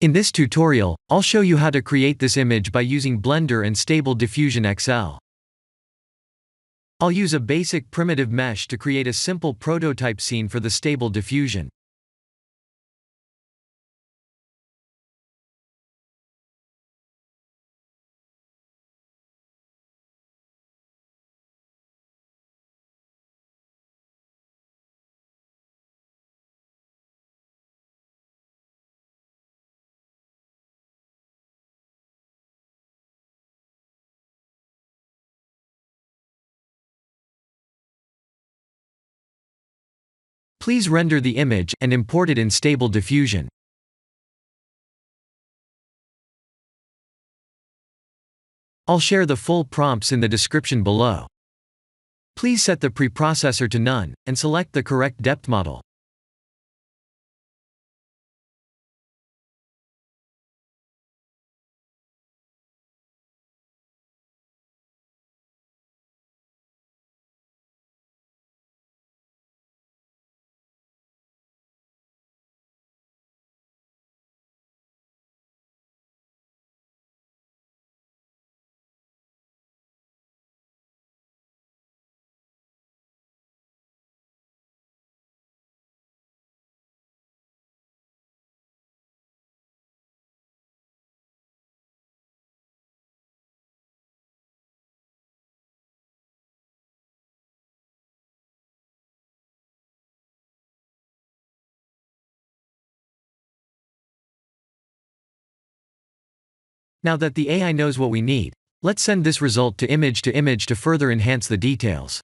In this tutorial, I'll show you how to create this image by using Blender and Stable Diffusion XL. I'll use a basic primitive mesh to create a simple prototype scene for the Stable Diffusion. Please render the image and import it in Stable Diffusion. I'll share the full prompts in the description below. Please set the preprocessor to none, and select the correct depth model. Now that the AI knows what we need, let's send this result to image to further enhance the details.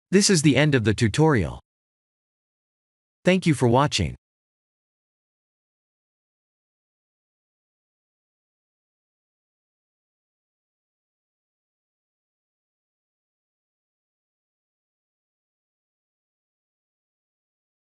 This is the end of the tutorial. Thank you for watching.